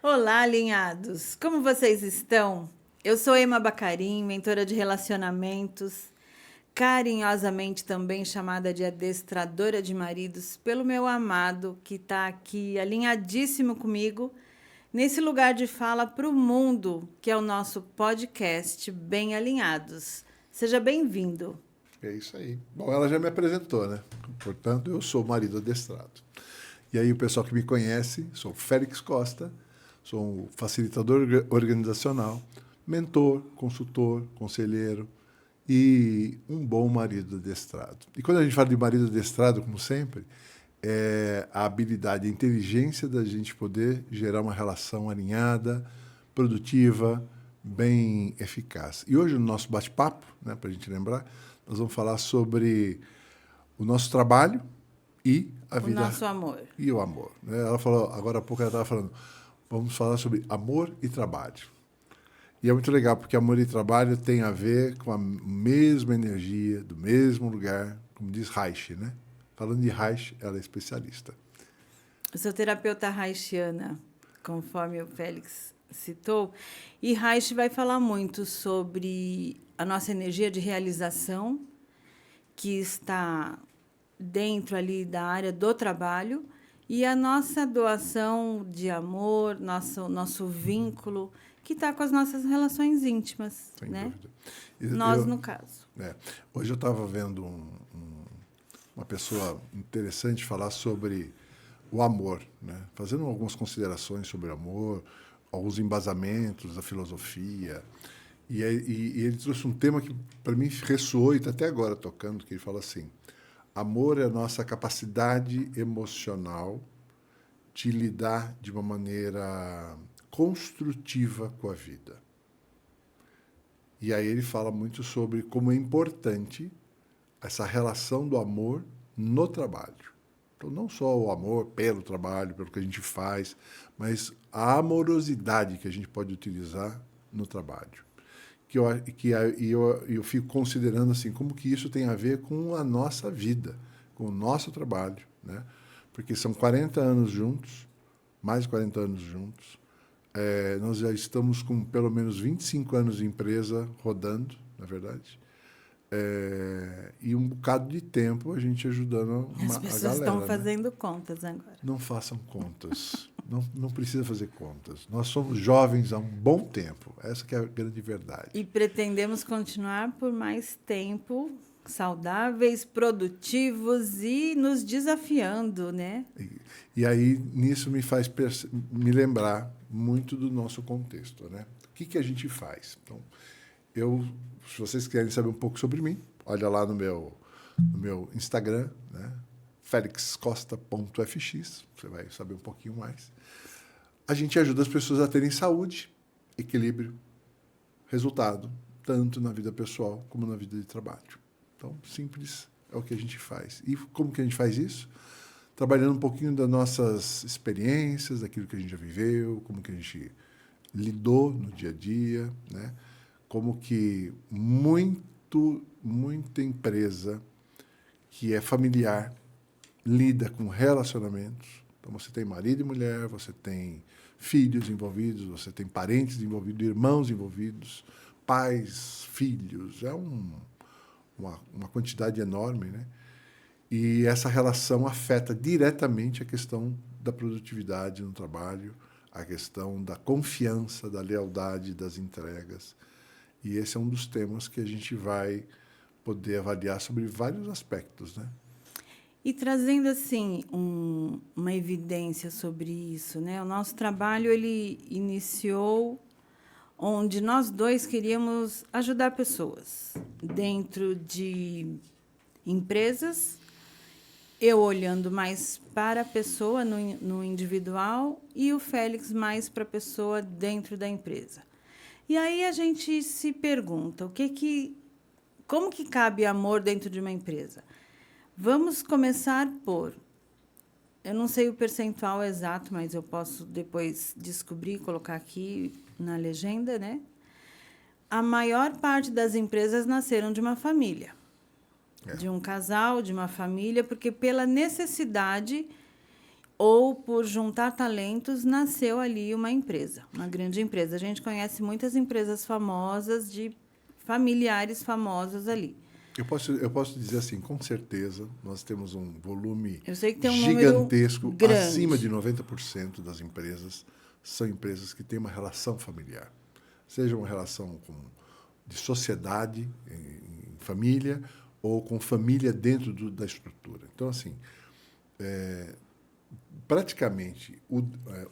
Olá, alinhados! Como vocês estão? Eu sou Ema Bacarim, mentora de relacionamentos, carinhosamente também chamada de adestradora de maridos, pelo meu amado, que está aqui alinhadíssimo comigo, nesse lugar de fala para o mundo, que é o nosso podcast Bem Alinhados. Seja bem-vindo. É isso aí. Bom, ela já me apresentou, né? Portanto, eu sou o marido adestrado. E aí, o pessoal que me conhece, sou Félix Costa, sou um facilitador organizacional, mentor, consultor, conselheiro e um bom marido adestrado. E quando a gente fala de marido adestrado, como sempre, é a habilidade, a inteligência da gente poder gerar uma relação alinhada, produtiva, bem eficaz. E hoje, no nosso bate-papo, né, para a gente lembrar, nós vamos falar sobre o nosso trabalho e a vida. O nosso amor. E o amor. Né? Ela falou, agora há pouco ela estava falando, vamos falar sobre amor e trabalho. E é muito legal, porque amor e trabalho tem a ver com a mesma energia, do mesmo lugar, como diz Reich, né? Falando de Reich, ela é especialista. Eu sou terapeuta reichiana, conforme o Félix citou, e Reich vai falar muito sobre a nossa energia de realização, que está dentro ali da área do trabalho, e a nossa doação de amor, nosso vínculo, que está com as nossas relações íntimas, Sem né? dúvida. Nós, no caso. Hoje eu estava vendo uma pessoa interessante falar sobre o amor, né? Fazendo algumas considerações sobre o amor, alguns embasamentos da filosofia. E ele trouxe um tema que, para mim, ressoou e está até agora tocando, que ele fala assim, amor é a nossa capacidade emocional de lidar de uma maneira construtiva com a vida. E aí ele fala muito sobre como é importante essa relação do amor no trabalho. Então, não só o amor pelo trabalho, pelo que a gente faz, mas a amorosidade que a gente pode utilizar no trabalho. Eu fico considerando assim, como que isso tem a ver com a nossa vida, com o nosso trabalho, né? Porque são 40 anos juntos, mais de 40 anos juntos. Nós já estamos com pelo menos 25 anos de empresa rodando, na verdade. E um bocado de tempo a gente ajudando As a pessoas galera. estão né? fazendo contas agora. Não façam contas. Não precisa fazer contas. Nós somos jovens há um bom tempo. Essa que é a grande verdade. E pretendemos continuar por mais tempo, saudáveis, produtivos e nos desafiando, né? E aí, nisso me faz me lembrar muito do nosso contexto, né? O que a gente faz? Então, se vocês querem saber um pouco sobre mim, olha lá no meu Instagram, né? felixcosta.fx, você vai saber um pouquinho mais. A gente ajuda as pessoas a terem saúde, equilíbrio, resultado, tanto na vida pessoal como na vida de trabalho. Então, simples é o que a gente faz. E como que a gente faz isso? Trabalhando um pouquinho das nossas experiências, daquilo que a gente já viveu, como que a gente lidou no dia a dia, né? Como que muita empresa que é familiar lida com relacionamentos. Então, você tem marido e mulher, você tem filhos envolvidos, você tem parentes envolvidos, irmãos envolvidos, pais, filhos. É uma quantidade enorme, né? E essa relação afeta diretamente a questão da produtividade no trabalho, a questão da confiança, da lealdade, das entregas. E esse é um dos temas que a gente vai poder avaliar sobre vários aspectos, né? E trazendo assim uma evidência sobre isso, né? O nosso trabalho ele iniciou onde nós dois queríamos ajudar pessoas dentro de empresas Eu olhando mais para a pessoa no individual e o Félix mais para a pessoa dentro da empresa. E aí a gente se pergunta, como que cabe amor dentro de uma empresa? Vamos começar por, eu não sei o percentual exato, mas eu posso depois descobrir e colocar aqui na legenda, né? A maior parte das empresas nasceram de uma família, de um casal, de uma família, porque pela necessidade ou por juntar talentos nasceu ali uma empresa, uma grande empresa. A gente conhece muitas empresas famosas de familiares famosos ali. Eu posso dizer assim, com certeza, nós temos um volume Eu sei que tem um número gigantesco, acima de grande. 90% das empresas são empresas que têm uma relação familiar. Seja uma relação de sociedade, em família, ou com família dentro da estrutura. Então, assim, praticamente,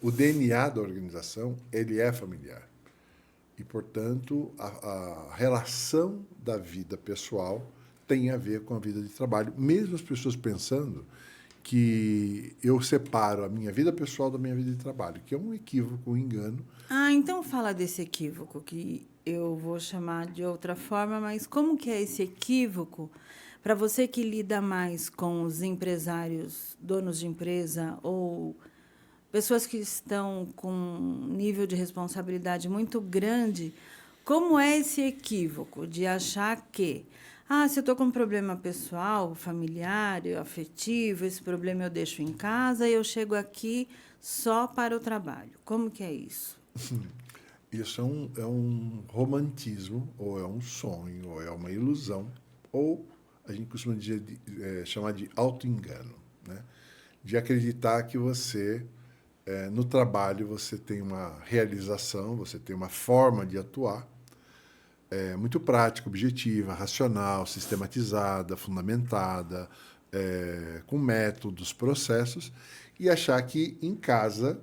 o DNA da organização ele é familiar. E, portanto, a relação da vida pessoal tem a ver com a vida de trabalho. Mesmo as pessoas pensando que eu separo a minha vida pessoal da minha vida de trabalho, que é um equívoco, um engano. Ah, então fala desse equívoco, que eu vou chamar de outra forma, mas como que é esse equívoco para você que lida mais com os empresários, donos de empresa ou pessoas que estão com um nível de responsabilidade muito grande, como é esse equívoco de achar que, se eu estou com um problema pessoal, familiar, afetivo, esse problema eu deixo em casa e eu chego aqui só para o trabalho. Como que é isso? Isso é um romantismo, ou é um sonho, ou é uma ilusão, ou a gente costuma chamar de auto-engano, né? De acreditar que você, no trabalho, você tem uma realização, você tem uma forma de atuar muito prática, objetiva, racional, sistematizada, fundamentada, com métodos, processos, e achar que em casa,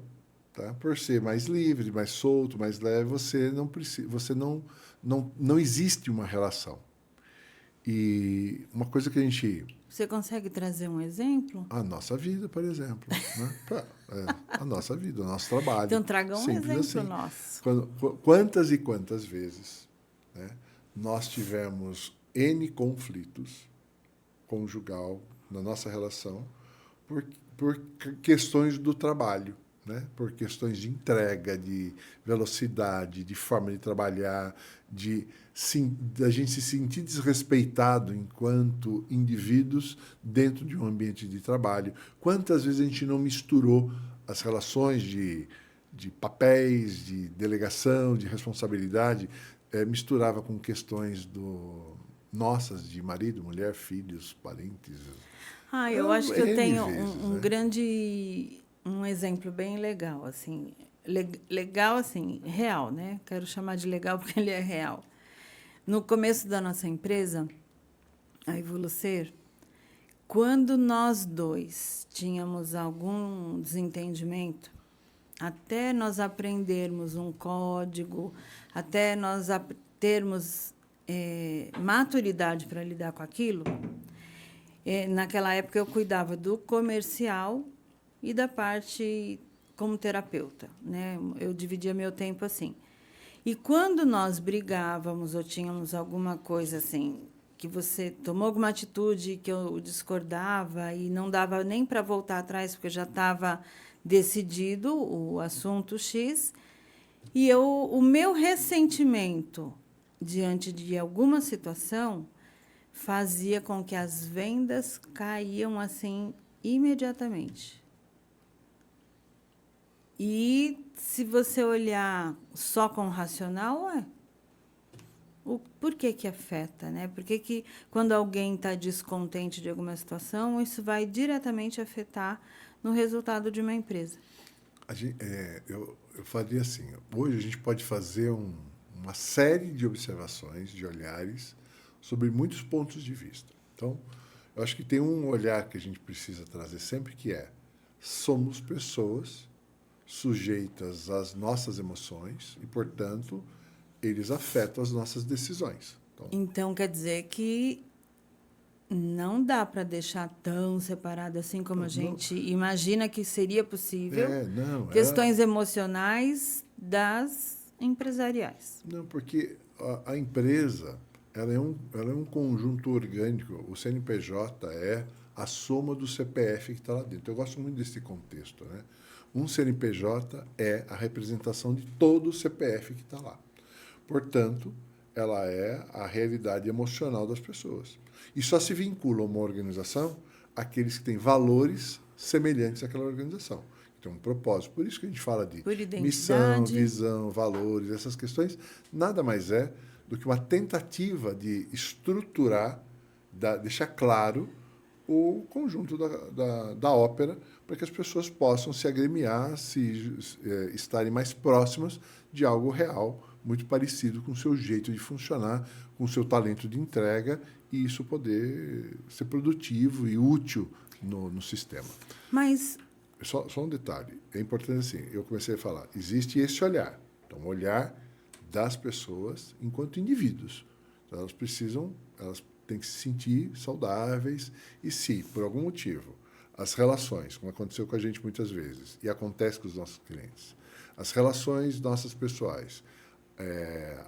tá, por ser mais livre, mais solto, mais leve, você não precisa, não existe uma relação. E uma coisa que Você consegue trazer um exemplo? a nossa vida, por exemplo, né? A nossa vida, o nosso trabalho, Então, traga um simples exemplo assim. nosso. Quantas e quantas vezes, né, nós tivemos N conflitos conjugal na nossa relação por, por questões do trabalho, né? Por questões de entrega, de velocidade, de forma de trabalhar, da gente se sentir desrespeitado enquanto indivíduos dentro de um ambiente de trabalho. Quantas vezes a gente não misturou as relações de papéis, de delegação, de responsabilidade, misturava com questões nossas, de marido, mulher, filhos, parentes. Eu acho que eu N tenho vezes, né? um exemplo bem legal, assim, legal, assim, real, né? Quero chamar de legal porque ele é real. No começo da nossa empresa, a Evolucer, quando nós dois tínhamos algum desentendimento, até nós aprendermos um código, até nós termos maturidade para lidar com aquilo, naquela época eu cuidava do comercial e da parte como terapeuta, né? Eu dividia meu tempo assim. E quando nós brigávamos ou tínhamos alguma coisa assim, que você tomou alguma atitude que eu discordava e não dava nem para voltar atrás, porque já estava decidido o assunto X, e o meu ressentimento diante de alguma situação fazia com que as vendas caíam assim imediatamente. E se você olhar só com o racional, por que afeta, né? Por que quando alguém está descontente de alguma situação, isso vai diretamente afetar no resultado de uma empresa? Eu faria assim, hoje a gente pode fazer uma série de observações, de olhares, sobre muitos pontos de vista. Então, eu acho que tem um olhar que a gente precisa trazer sempre, que somos pessoas sujeitas às nossas emoções e, portanto, eles afetam as nossas decisões. Então, Então, quer dizer que Não dá para deixar tão separado assim como a gente imagina que seria possível. Não, Questões emocionais das empresariais. não, porque a empresa ela é um conjunto orgânico. O CNPJ é a soma do CPF que está lá dentro. Eu gosto muito desse contexto, né? Um CNPJ é a representação de todo o CPF que está lá. Portanto, ela é a realidade emocional das pessoas. E só se vincula a uma organização aqueles que têm valores semelhantes àquela organização. Então, um propósito. Por isso que a gente fala de Por identidade. missão, visão, valores, essas questões, nada mais é do que uma tentativa de estruturar, deixar claro o conjunto da ópera para que as pessoas possam se agremiar, estarem mais próximas de algo real, muito parecido com o seu jeito de funcionar, com o seu talento de entrega, e isso poder ser produtivo e útil no sistema. Mas Só um detalhe, é importante assim, eu comecei a falar, existe esse olhar, então o olhar das pessoas enquanto indivíduos. Então, elas têm que se sentir saudáveis, e se, por algum motivo, as relações, como aconteceu com a gente muitas vezes, e acontece com os nossos clientes, as relações nossas pessoais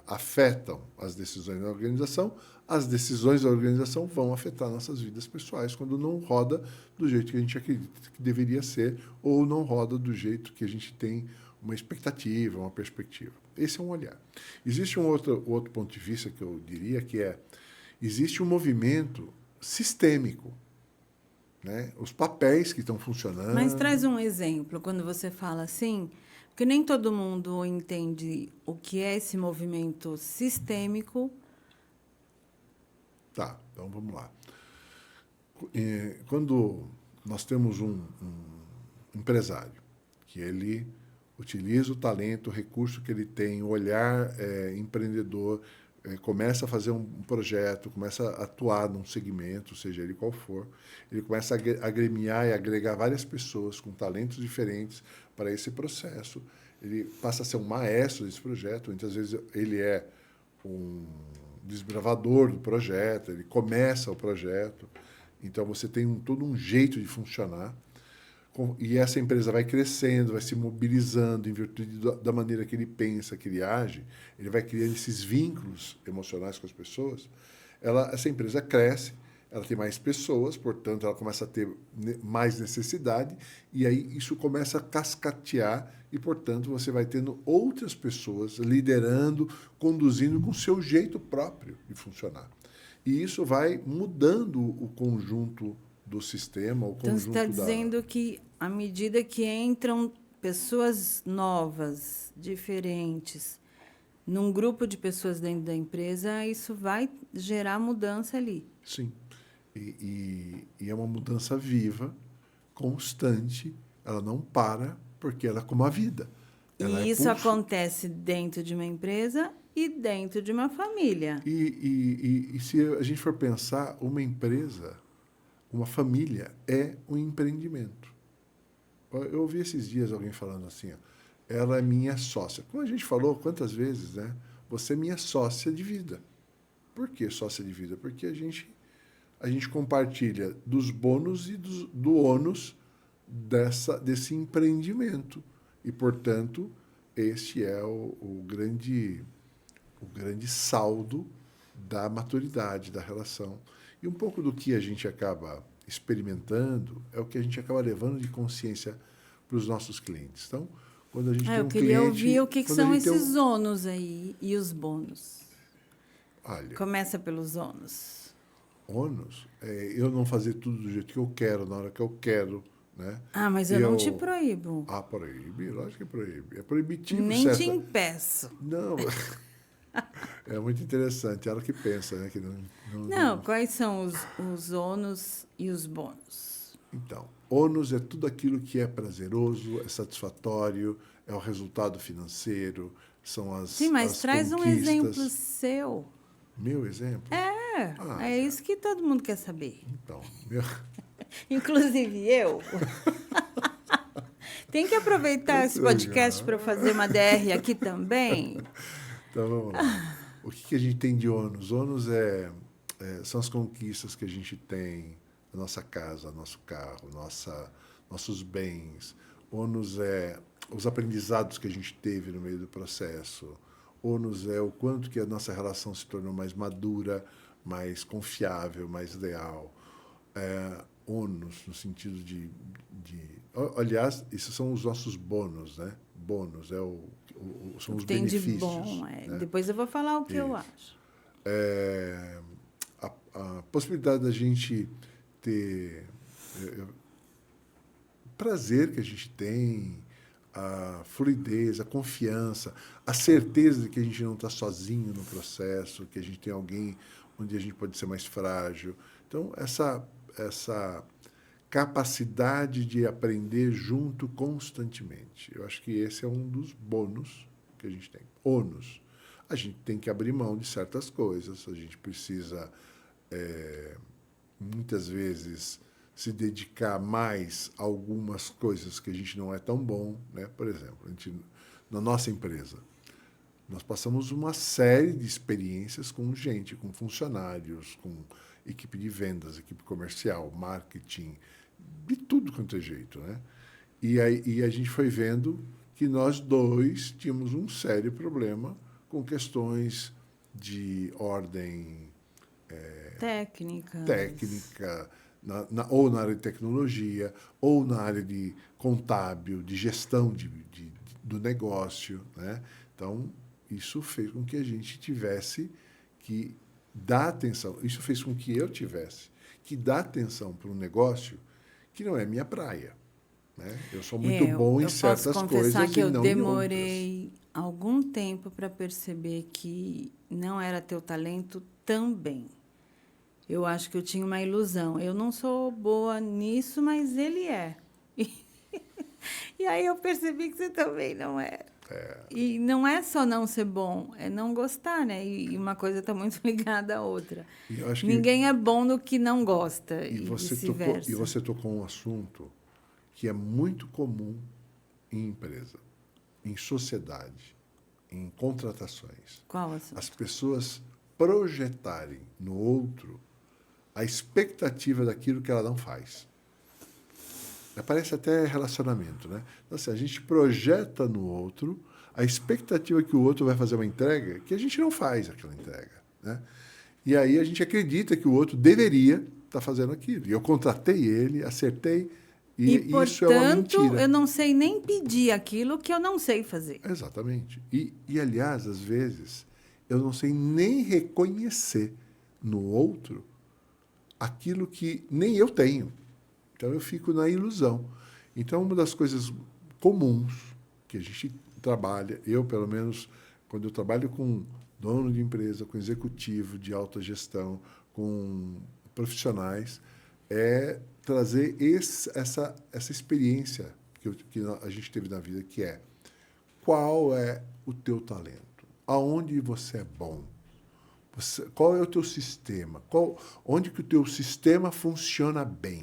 afetam as decisões da organização, as decisões da organização vão afetar nossas vidas pessoais quando não roda do jeito que a gente acredita que deveria ser, ou não roda do jeito que a gente tem uma expectativa, uma perspectiva. Esse é um olhar. Existe um outro ponto de vista que eu diria que existe um movimento sistêmico, né? Os papéis que estão funcionando. Mas traz um exemplo, quando você fala assim, porque nem todo mundo entende o que é esse movimento sistêmico. Tá, então vamos lá. Quando nós temos um empresário que ele utiliza o talento, o recurso que ele tem, o olhar empreendedor, começa a fazer um projeto, começa a atuar num segmento, seja ele qual for, ele começa a agremiar e agregar várias pessoas com talentos diferentes para esse processo. Ele passa a ser um maestro desse projeto, muitas vezes ele é um desbravador do projeto, ele começa o projeto, então você tem todo um jeito de funcionar, e essa empresa vai crescendo, vai se mobilizando em virtude da maneira que ele pensa, que ele age, ele vai criando esses vínculos emocionais com as pessoas. Essa empresa cresce, ela tem mais pessoas, portanto, ela começa a ter mais necessidade, e aí isso começa a cascatear, e, portanto, você vai tendo outras pessoas liderando, conduzindo com o seu jeito próprio de funcionar. E isso vai mudando o conjunto do sistema, o conjunto Então, você está dizendo que, à medida que entram pessoas novas, diferentes, num grupo de pessoas dentro da empresa, isso vai gerar mudança ali. Sim. E é uma mudança viva, constante, ela não para, porque ela é como a vida. Ela E isso acontece dentro de uma empresa e dentro de uma família. E se a gente for pensar, uma empresa, uma família é um empreendimento. Eu ouvi esses dias alguém falando assim, ó, ela é minha sócia. Como a gente falou quantas vezes, né? Você é minha sócia de vida. Por que sócia de vida? Porque a gente compartilha dos bônus e do ônus desse empreendimento. E, portanto, este é o grande saldo da maturidade da relação. E um pouco do que a gente acaba experimentando é o que a gente acaba levando de consciência para os nossos clientes. Então, quando a gente tem um cliente... Eu queria ouvir o que são esses ônus aí e os bônus. Olha, começa pelos ônus. Ônus é eu não fazer tudo do jeito que eu quero, na hora que eu quero, né? Ah, mas eu não te proíbo. Ah, proíbe, lógico que proíbe. É proibitivo, nem certo? te impeço. Não, é muito interessante. Ela que pensa, né? Que não, quais são os ônus e os bônus? Então, ônus é tudo aquilo que é prazeroso, é satisfatório, é o resultado financeiro, são as Sim, mas as traz conquistas. um exemplo seu. Meu exemplo? É isso que todo mundo quer saber. Então, inclusive eu. Tem que aproveitar esse podcast para fazer uma DR aqui também. Então, vamos lá. O que a gente tem de ônus? Ônus é são as conquistas que a gente tem, a nossa casa, nosso carro, nossos bens. Ônus é os aprendizados que a gente teve no meio do processo. Ônus é o quanto que a nossa relação se tornou mais madura, mais confiável, mais leal. Ônus, no sentido Aliás, esses são os nossos bônus, né? Bônus são O os que tem de benefícios. bom. Né? Depois eu vou falar o que eu acho. É, a possibilidade da gente ter o prazer que a gente tem, a fluidez, a confiança, a certeza de que a gente não está sozinho no processo, que a gente tem alguém onde a gente pode ser mais frágil. Então, essa capacidade de aprender junto constantemente. Eu acho que esse é um dos bônus que a gente tem. Ônus. A gente tem que abrir mão de certas coisas, a gente precisa, muitas vezes, se dedicar mais a algumas coisas que a gente não é tão bom. Né? Por exemplo, na nossa empresa, nós passamos uma série de experiências com gente, com funcionários, com equipe de vendas, equipe comercial, marketing, de tudo quanto é jeito. Né? E a gente foi vendo que nós dois tínhamos um sério problema com questões de ordem técnica, ou na área de tecnologia, ou na área de contábil, de gestão do negócio. Né? Então, isso fez com que a gente tivesse que dar atenção. Isso fez com que eu tivesse que dar atenção para um negócio que não é minha praia. Né? Eu sou muito bom em certas posso coisas confessar que e eu não em outras. demorei algum tempo para perceber que não era teu talento também. Eu acho que eu tinha uma ilusão. Eu não sou boa nisso, mas ele é. E aí eu percebi que você também não é. E não é só não ser bom, é não gostar, né? E uma coisa está muito ligada à outra. E eu acho que Ninguém é bom no que não gosta e vice-versa. você tocou um assunto que é muito comum em empresa, em sociedade, em contratações. Qual assunto? As pessoas projetarem no outro a expectativa daquilo que ela não faz. Parece até relacionamento, né? Então, assim, a gente projeta no outro a expectativa que o outro vai fazer uma entrega que a gente não faz aquela entrega, né? E aí a gente acredita que o outro deveria estar fazendo aquilo. E eu contratei ele, acertei, e portanto, isso é uma mentira. Eu não sei nem pedir aquilo que eu não sei fazer. Exatamente. Aliás, às vezes, eu não sei nem reconhecer no outro aquilo que nem eu tenho. Então, eu fico na ilusão. Então, uma das coisas comuns que a gente trabalha, eu, pelo menos, quando eu trabalho com dono de empresa, com executivo de alta gestão, com profissionais, é trazer essa experiência que a gente teve na vida, que é: qual é o teu talento? Aonde você é bom? Qual é o teu sistema? Onde que o teu sistema funciona bem?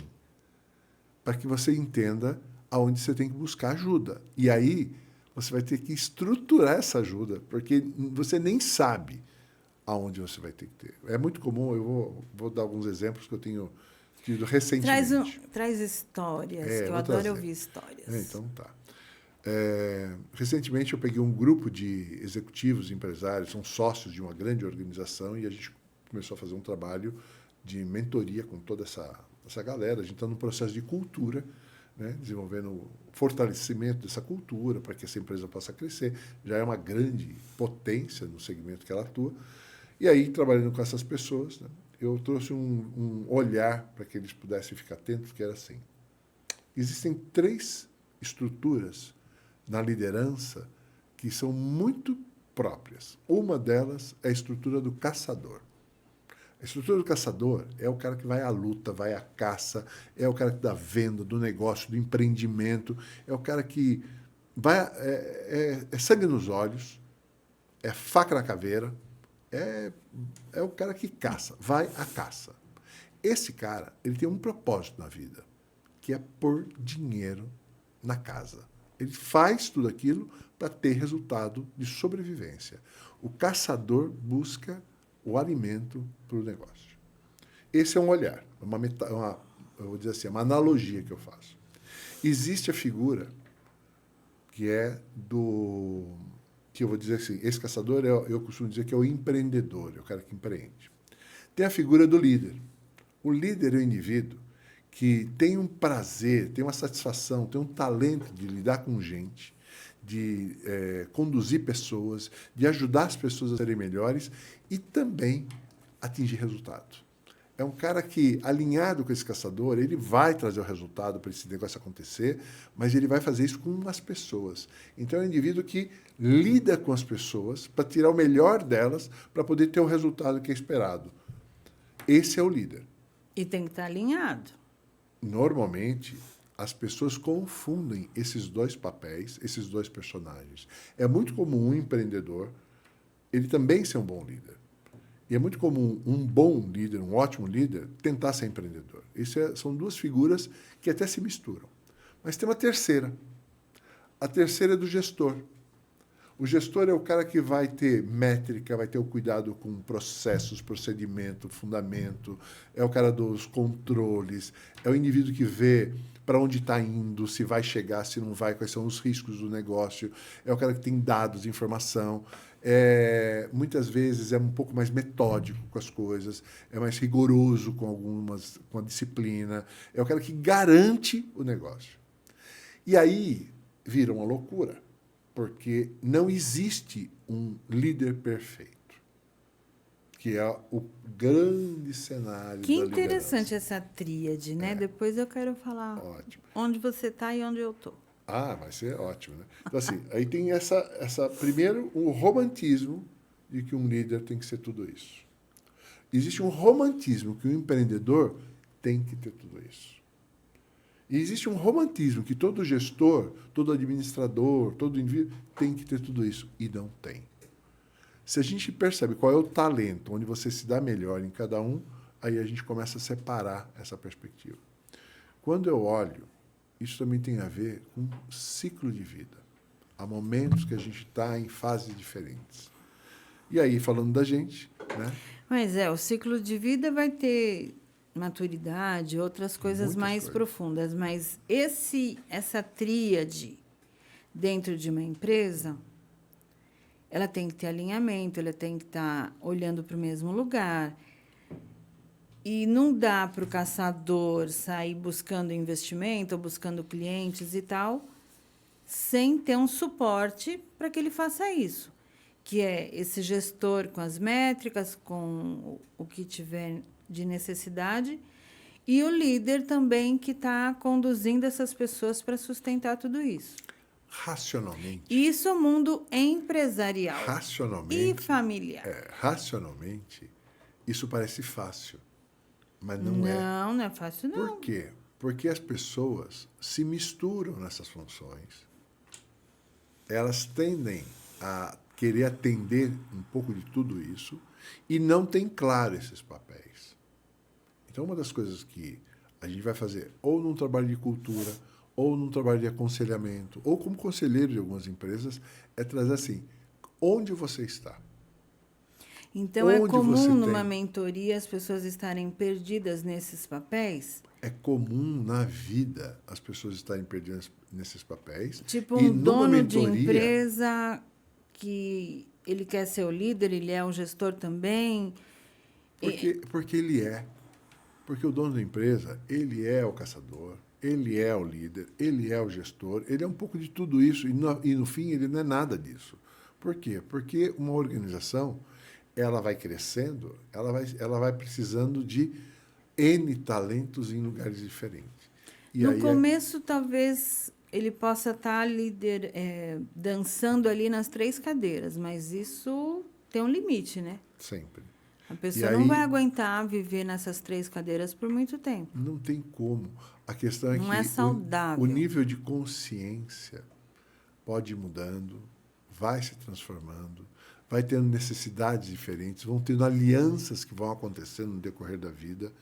Para que você entenda aonde você tem que buscar ajuda. E aí você vai ter que estruturar essa ajuda, porque você nem sabe aonde você vai ter que ter. É muito comum, eu vou dar alguns exemplos que eu tenho tido recentemente. Traz histórias, que eu adoro ouvir histórias. Então tá. Recentemente eu peguei um grupo de executivos, empresários, são sócios de uma grande organização, e a gente começou a fazer um trabalho de mentoria com toda essa galera. A gente está num processo de cultura, né, desenvolvendo o fortalecimento dessa cultura para que essa empresa possa crescer. Já é uma grande potência no segmento que ela atua. E aí, trabalhando com essas pessoas, né, eu trouxe um olhar para que eles pudessem ficar atentos, que era assim: existem 3 estruturas na liderança que são muito próprias. Uma delas é a estrutura do caçador. A estrutura do caçador é o cara que vai à luta, vai à caça, é o cara da venda, do negócio, do empreendimento, é o cara que vai é sangue nos olhos, é faca na caveira, é o cara que caça, vai à caça. Esse cara, ele tem um propósito na vida, que é pôr dinheiro na casa. Ele faz tudo aquilo para ter resultado de sobrevivência. O caçador busca o alimento para o negócio. Esse é um olhar, eu vou dizer assim, uma analogia que eu faço. Existe a figura que é do... que eu vou dizer assim, esse caçador, eu costumo dizer que é o empreendedor, é o cara que empreende. Tem a figura do líder. O líder é o indivíduo que tem um prazer, tem uma satisfação, tem um talento de lidar com gente, de conduzir pessoas, de ajudar as pessoas a serem melhores e também atingir resultado. É um cara que, alinhado com esse caçador, ele vai trazer o resultado para esse negócio acontecer, mas ele vai fazer isso com as pessoas. Então, é um indivíduo que lida com as pessoas para tirar o melhor delas, para poder ter o resultado que é esperado. Esse é o líder. E tem que estar alinhado. Normalmente, as pessoas confundem esses dois papéis, esses dois personagens. É muito comum um empreendedor, ele também ser um bom líder. E é muito comum um bom líder, um ótimo líder, tentar ser empreendedor. São duas figuras que até se misturam. Mas tem uma terceira. A terceira é do gestor. O gestor é o cara que vai ter métrica, vai ter o cuidado com processos, procedimento, fundamento, é o cara dos controles, é o indivíduo que vê para onde está indo, se vai chegar, se não vai, quais são os riscos do negócio, é o cara que tem dados, informação, muitas vezes é um pouco mais metódico com as coisas, é mais rigoroso com a disciplina, é o cara que garante o negócio. E aí vira uma loucura, porque não existe um líder perfeito, que é o grande cenário Que da interessante liderança. essa tríade, né? Depois eu quero falar Ótimo. onde você está e onde eu estou. Ah, vai ser ótimo, né? Então, assim, aí tem primeiro, o romantismo de que um líder tem que ser tudo isso. Existe um romantismo que um empreendedor tem que ter tudo isso. E existe um romantismo que todo gestor, todo administrador, todo indivíduo tem que ter tudo isso. E não tem. Se a gente percebe qual é o talento, onde você se dá melhor em cada um, aí a gente começa a separar essa perspectiva. Quando eu olho, isso também tem a ver com ciclo de vida. Há momentos que a gente está em fases diferentes. E aí, falando da gente, né? Mas o ciclo de vida vai ter maturidade, outras coisas Muitas mais coisas. profundas, mas essa tríade dentro de uma empresa, ela tem que ter alinhamento, ela tem que estar olhando para o mesmo lugar. E não dá para o caçador sair buscando investimento ou buscando clientes e tal, sem ter um suporte para que ele faça isso, que é esse gestor com as métricas, com o que tiver de necessidade, e o líder também que está conduzindo essas pessoas para sustentar tudo isso. Racionalmente. Isso é o mundo empresarial e Racionalmente. familiar. Racionalmente, isso parece fácil, mas não é. Não é fácil, não. Por quê? Porque as pessoas se misturam nessas funções. Elas tendem a querer atender um pouco de tudo isso e não tem claro esses papéis. Então, uma das coisas que a gente vai fazer, ou num trabalho de cultura, ou num trabalho de aconselhamento, ou como conselheiro de algumas empresas, é trazer assim, onde você está? Então, é Onde comum você numa tem? mentoria as pessoas estarem perdidas nesses papéis? É comum na vida as pessoas estarem perdidas nesses papéis. Tipo E um numa dono de mentoria, empresa que ele quer ser o líder, ele é um gestor também. porque ele é. Porque o dono da empresa, ele é o caçador, ele é o líder, ele é o gestor, ele é um pouco de tudo isso e no fim ele não é nada disso. Por quê? Porque uma organização, ela vai crescendo, ela vai precisando de N talentos em lugares diferentes. E No aí começo, talvez ele possa estar dançando ali nas 3 cadeiras, mas isso tem um limite, né? sempre. A E pessoa não vai aí aguentar viver nessas 3 cadeiras por muito tempo. não tem como. A questão é Não que é saudável. o nível de consciência pode ir mudando, vai se transformando, vai tendo necessidades diferentes, vão tendo alianças que vão acontecendo no decorrer da vida.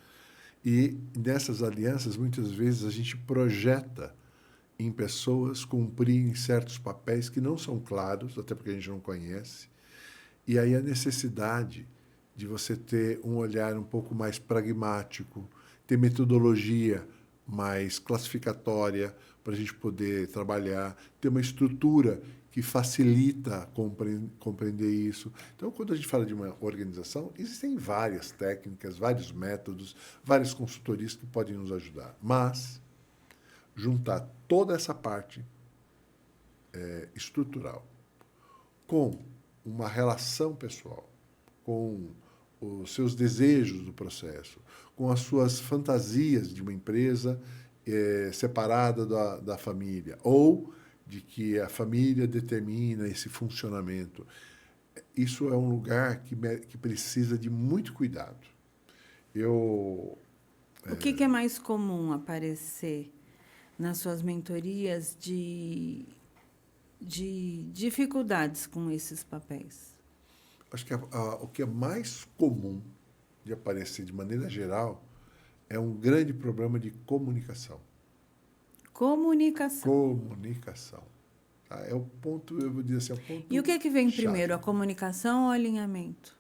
E nessas alianças, muitas vezes, a gente projeta em pessoas cumprirem certos papéis que não são claros, até porque a gente não conhece. E aí a necessidade de você ter um olhar um pouco mais pragmático, ter metodologia mais classificatória para a gente poder trabalhar, ter uma estrutura que facilita compreender isso. Então, quando a gente fala de uma organização, existem várias técnicas, vários métodos, várias consultorias que podem nos ajudar. Mas juntar toda essa parte estrutural com uma relação pessoal, com os seus desejos do processo, com as suas fantasias de uma empresa separada da família, ou de que a família determina esse funcionamento. Isso é um lugar que precisa de muito cuidado. O que é mais comum aparecer nas suas mentorias de dificuldades com esses papéis? Acho que o que é mais comum de aparecer de maneira geral é um grande problema de comunicação. Comunicação. Comunicação. Tá? É o ponto, eu vou dizer assim, é o ponto E o que vem chave. primeiro, a comunicação ou o alinhamento?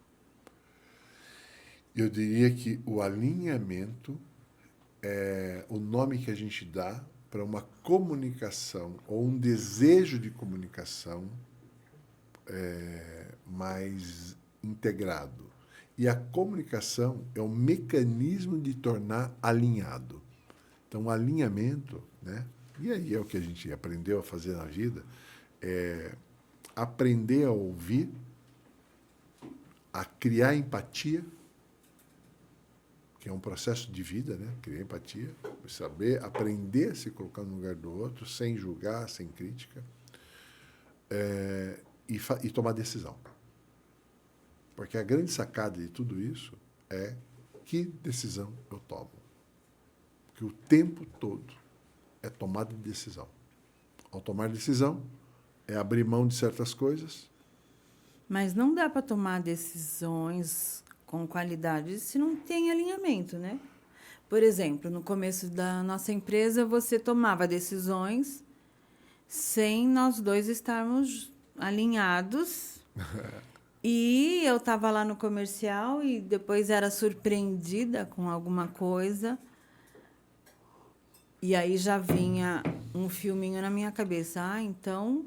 Eu diria que o alinhamento é o nome que a gente dá para uma comunicação ou um desejo de comunicação mais integrado. E a comunicação é um mecanismo de tornar alinhado. Então, o alinhamento, né? E aí é o que a gente aprendeu a fazer na vida, é aprender a ouvir, a criar empatia, que é um processo de vida, né? Criar empatia, saber, aprender a se colocar no lugar do outro, sem julgar, sem crítica, e tomar decisão. Porque a grande sacada de tudo isso é que decisão eu tomo. Porque o tempo todo é tomada de decisão. Ao tomar decisão, é abrir mão de certas coisas. Mas não dá para tomar decisões com qualidade se não tem alinhamento, né? Por exemplo, no começo da nossa empresa, você tomava decisões sem nós dois estarmos alinhados. E eu estava lá no comercial e depois era surpreendida com alguma coisa. E aí já vinha um filminho na minha cabeça. Ah, então,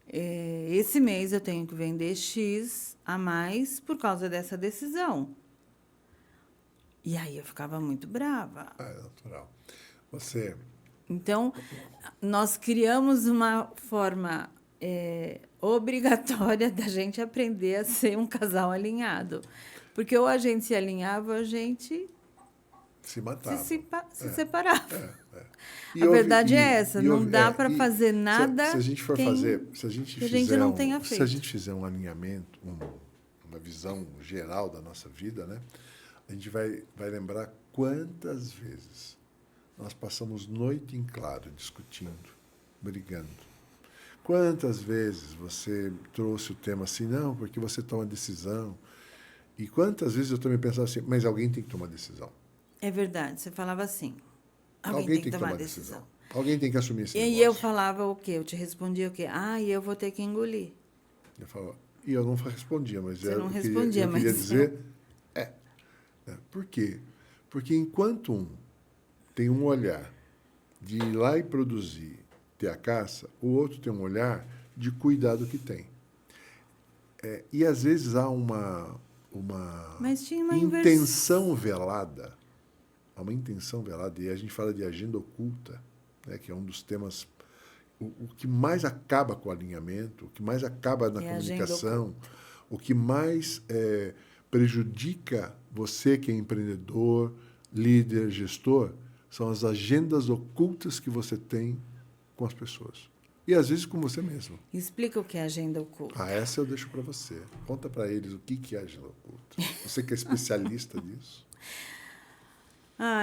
esse mês eu tenho que vender X a mais por causa dessa decisão. E aí eu ficava muito brava. É natural. Então, nós criamos uma forma obrigatória da gente aprender a ser um casal alinhado. Porque ou a gente se alinhava, ou a gente se matava. se separava. A verdade é essa, não dá para fazer nada se a gente for se a gente não tenha feito. Se a gente fizer um alinhamento, uma visão geral da nossa vida, né? A gente vai lembrar quantas vezes nós passamos noite em claro discutindo, brigando. Quantas vezes você trouxe o tema assim, não, porque você toma decisão. E quantas vezes eu também pensava assim, mas alguém tem que tomar decisão. É verdade, você falava assim. Alguém tem que tomar decisão. Alguém tem que assumir esse negócio. E eu falava o quê? Eu te respondia o quê? Ah, e eu vou ter que engolir. Eu falava, e eu não respondia, mas você não respondia, eu queria mas dizer, Por quê? Porque enquanto um tem um olhar de ir lá e produzir, ter a caça, o outro tem um olhar de cuidar do que tem. E às vezes há uma Mas tinha uma intenção velada, e a gente fala de agenda oculta, né, que é um dos temas, o que mais acaba com o alinhamento, o que mais acaba na comunicação, o que mais prejudica você que é empreendedor, líder, gestor, são as agendas ocultas que você tem com as pessoas. E, às vezes, com você mesmo. Explica o que é agenda oculta. Essa eu deixo para você. Conta para eles o que é agenda oculta. Você que é especialista nisso.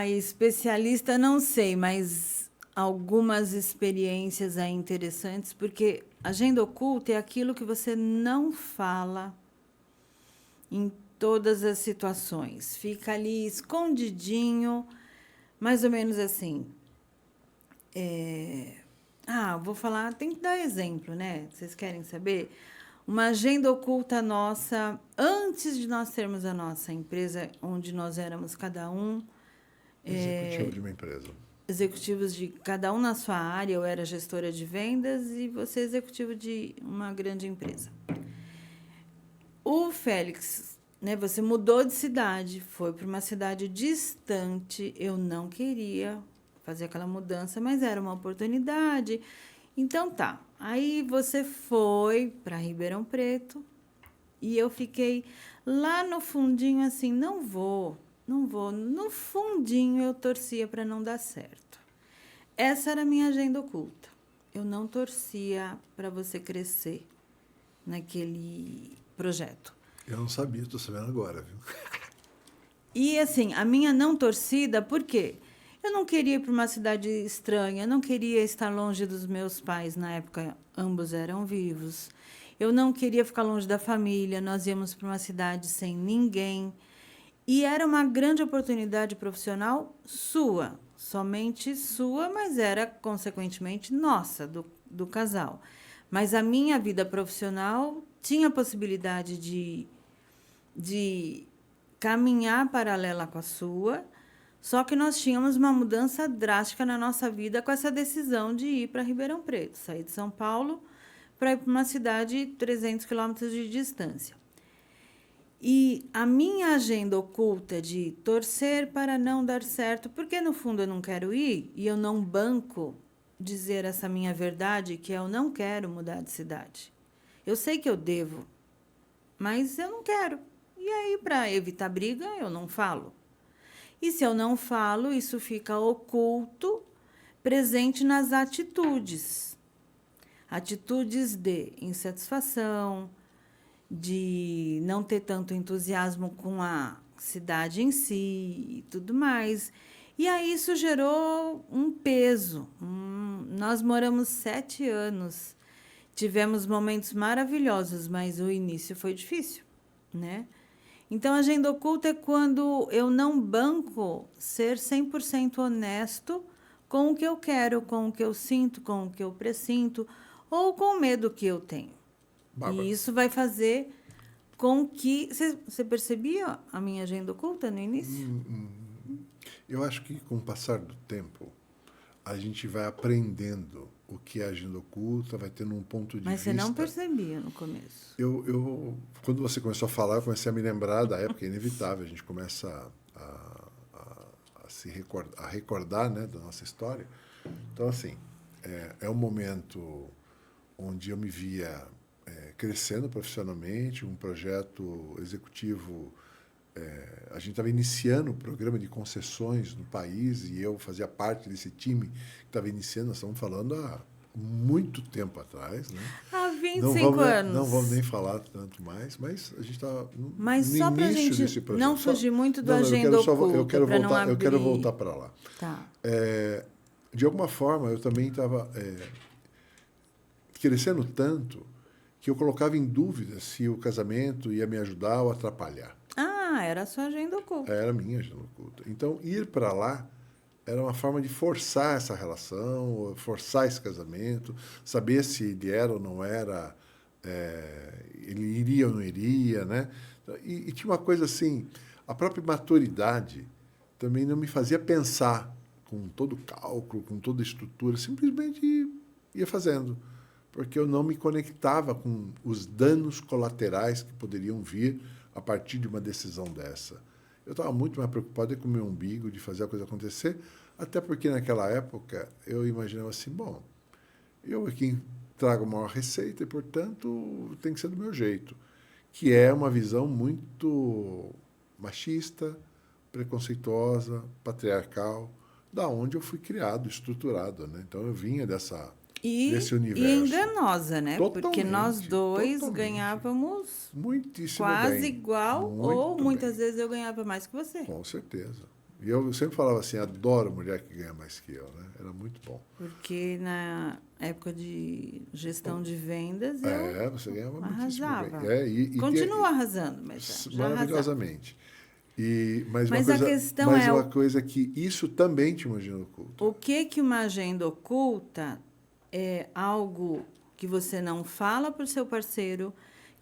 Especialista não sei, mas algumas experiências aí interessantes, porque agenda oculta é aquilo que você não fala em todas as situações. Fica ali escondidinho, mais ou menos assim. Vou falar, tem que dar exemplo, né? Vocês querem saber? uma agenda oculta nossa, antes de nós termos a nossa empresa, onde nós éramos cada um Executivo de uma empresa. executivos de cada um na sua área. Eu era gestora de vendas e você executivo de uma grande empresa. O Félix, né, você mudou de cidade, foi para uma cidade distante. Eu não queria fazer aquela mudança, mas era uma oportunidade. Então tá. Aí você foi para Ribeirão Preto e eu fiquei lá no fundinho assim, não vou, não vou. No fundinho eu torcia para não dar certo. Essa era a minha agenda oculta. Eu não torcia para você crescer naquele projeto. Eu não sabia, estou sabendo agora, viu? E, assim, a minha não torcida, por quê? Eu não queria ir para uma cidade estranha, eu não queria estar longe dos meus pais. Na época, ambos eram vivos. Eu não queria ficar longe da família. Nós íamos para uma cidade sem ninguém. E era uma grande oportunidade profissional sua, somente sua, mas era, consequentemente, nossa, do casal. Mas a minha vida profissional tinha a possibilidade de caminhar paralela com a sua, só que nós tínhamos uma mudança drástica na nossa vida com essa decisão de ir para Ribeirão Preto, sair de São Paulo para ir para uma cidade 300 quilômetros de distância. E a minha agenda oculta de torcer para não dar certo, porque no fundo eu não quero ir e eu não banco dizer essa minha verdade, que eu não quero mudar de cidade. Eu sei que eu devo, mas eu não quero. E aí, para evitar briga, eu não falo. E se eu não falo, isso fica oculto, presente nas atitudes. Atitudes de insatisfação, de não ter tanto entusiasmo com a cidade em si e tudo mais. E aí isso gerou um peso. Nós moramos 7 anos. Tivemos momentos maravilhosos, mas o início foi difícil, né? Então, a agenda oculta é quando eu não banco ser 100% honesto com o que eu quero, com o que eu sinto, com o que eu pressinto, ou com o medo que eu tenho. Bárbara. E isso vai fazer com que... Você percebia a minha agenda oculta no início? Eu acho que, com o passar do tempo, a gente vai aprendendo o que é agenda oculta, vai tendo um ponto de Mas vista... você não percebia no começo. Quando você começou a falar, eu comecei a me lembrar da época, é inevitável, a gente começa a recordar, né, da nossa história. Então, assim, é um momento onde eu me via crescendo profissionalmente, um projeto executivo. A gente estava iniciando o programa de concessões no país e eu fazia parte desse time que estava iniciando. Nós estamos falando há muito tempo atrás, né? Há 25 anos. Não vamos nem falar tanto mais, mas a gente está no Mas só para a início gente desse projeto. não fugir muito do Não, agenda oculta, eu quero para não voltar, abrir... eu quero voltar para lá. Tá. De alguma forma, eu também estava crescendo tanto que eu colocava em dúvida se o casamento ia me ajudar ou atrapalhar. Ah, era a sua agenda oculta. Era a minha agenda oculta. Então, ir para lá era uma forma de forçar essa relação, forçar esse casamento, saber se ele era ou não era, ele iria ou não iria, né? E tinha uma coisa assim, a própria maturidade também não me fazia pensar com todo o cálculo, com toda a estrutura, simplesmente ia fazendo, porque eu não me conectava com os danos colaterais que poderiam vir a partir de uma decisão dessa. Eu estava muito mais preocupado com o meu umbigo, de fazer a coisa acontecer, até porque naquela época eu imaginava assim, bom, eu aqui trago maior receita e, portanto, tem que ser do meu jeito, que é uma visão muito machista, preconceituosa, patriarcal, da onde eu fui criado, estruturado, né? Então eu vinha desse universo. E enganosa, né? Porque Totalmente, nós dois totalmente. ganhávamos Muitíssimo quase bem. igual, Muito ou muitas bem. vezes eu ganhava mais que você. Com certeza. E eu sempre falava assim, adoro mulher que ganha mais que eu, né? Era muito bom. Porque na época de gestão de vendas, Você ganhava muitíssimo arrasava. bem. Continuo arrasando, mas já maravilhosamente. Mas Mas a questão uma coisa que isso também te imagina oculto. O que uma agenda oculta é algo que você não fala para o seu parceiro,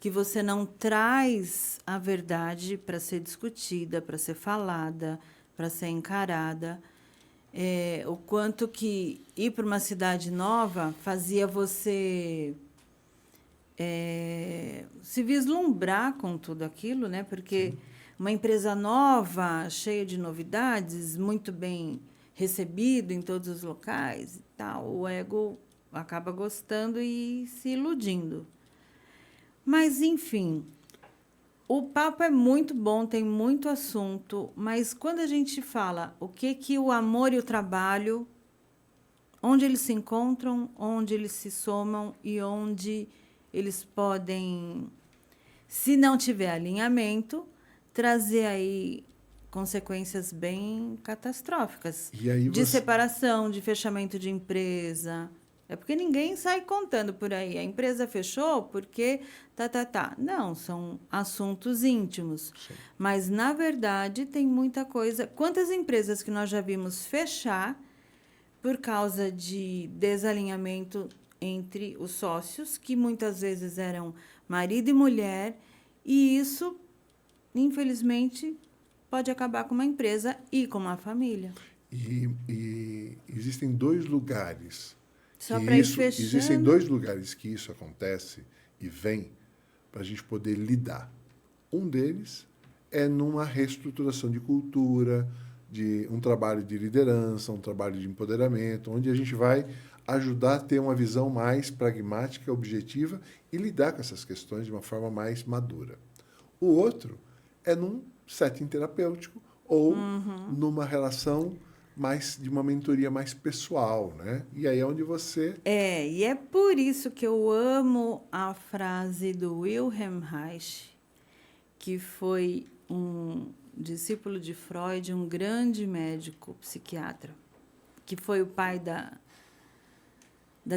que você não traz a verdade para ser discutida, para ser falada, para ser encarada. O quanto que ir para uma cidade nova fazia você se vislumbrar com tudo aquilo, né? Porque uma empresa nova, cheia de novidades, muito bem recebido em todos os locais e tal, o ego acaba gostando e se iludindo. Mas, enfim, o papo é muito bom, tem muito assunto, mas quando a gente fala o que o amor e o trabalho, onde eles se encontram, onde eles se somam e onde eles podem, se não tiver alinhamento, trazer aí consequências bem catastróficas E aí de você... separação, de fechamento de empresa. É porque ninguém sai contando por aí. A empresa fechou porque tá. Não, são assuntos íntimos. Sim. Mas, na verdade, tem muita coisa. Quantas empresas que nós já vimos fechar por causa de desalinhamento entre os sócios, que muitas vezes eram marido e mulher, e isso, infelizmente, pode acabar com uma empresa e com uma família. E existem dois lugares. Só para ir fechando. Existem dois lugares que isso acontece e vem para a gente poder lidar. Um deles é numa reestruturação de cultura, de um trabalho de liderança, um trabalho de empoderamento, onde a gente vai ajudar a ter uma visão mais pragmática, objetiva e lidar com essas questões de uma forma mais madura. O outro é num setting terapêutico ou numa relação mais de uma mentoria mais pessoal, né? E aí é onde você... E é por isso que eu amo a frase do Wilhelm Reich, que foi um discípulo de Freud, um grande médico psiquiatra, que foi o pai da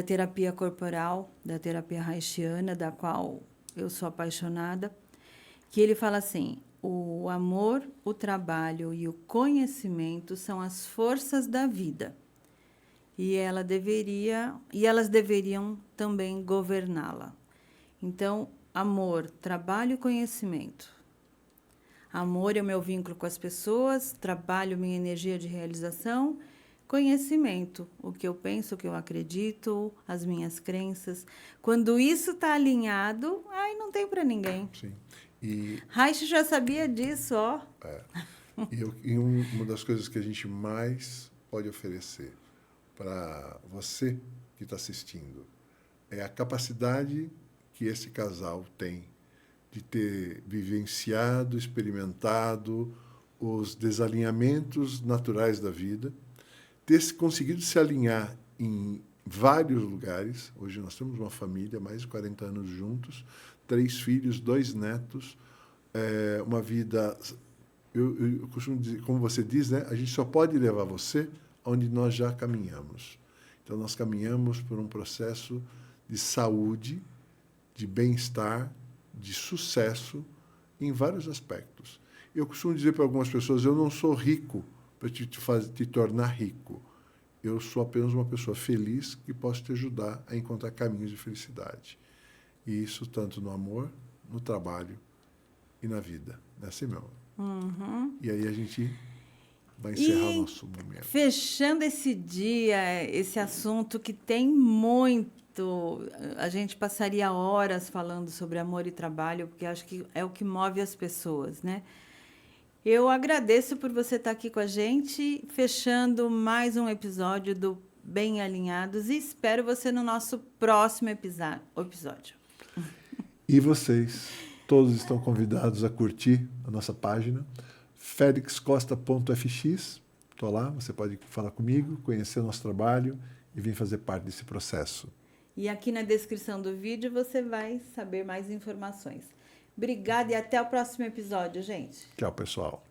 terapia corporal, da terapia reichiana, da qual eu sou apaixonada, que ele fala assim: o amor, o trabalho e o conhecimento são as forças da vida. E elas deveriam também governá-la. Então, amor, trabalho e conhecimento. Amor é o meu vínculo com as pessoas, trabalho, minha energia de realização, conhecimento, o que eu penso, o que eu acredito, as minhas crenças. Quando isso está alinhado, aí não tem para ninguém. Sim. E Reich já sabia disso, ó. Uma das coisas que a gente mais pode oferecer para você que está assistindo é a capacidade que esse casal tem de ter vivenciado, experimentado os desalinhamentos naturais da vida, ter conseguido se alinhar em vários lugares. Hoje nós temos uma família, mais de 40 anos juntos, 3 filhos, 2 netos, uma vida... Eu costumo dizer, como você diz, né? A gente só pode levar você onde nós já caminhamos. Então, nós caminhamos por um processo de saúde, de bem-estar, de sucesso em vários aspectos. Eu costumo dizer para algumas pessoas: eu não sou rico para te tornar rico. Eu sou apenas uma pessoa feliz que posso te ajudar a encontrar caminhos de felicidade. E isso tanto no amor, no trabalho e na vida. Não é assim, meu amor? E aí a gente vai encerrar o nosso momento. Fechando esse dia, esse assunto que tem muito... A gente passaria horas falando sobre amor e trabalho, porque acho que é o que move as pessoas, né? Eu agradeço por você estar aqui com a gente, fechando mais um episódio do Bem Alinhados, e espero você no nosso próximo episódio. E vocês, todos estão convidados a curtir a nossa página, felixcosta.fx. Estou lá, você pode falar comigo, conhecer o nosso trabalho e vir fazer parte desse processo. E aqui na descrição do vídeo você vai saber mais informações. Obrigada e até o próximo episódio, gente. Tchau, pessoal.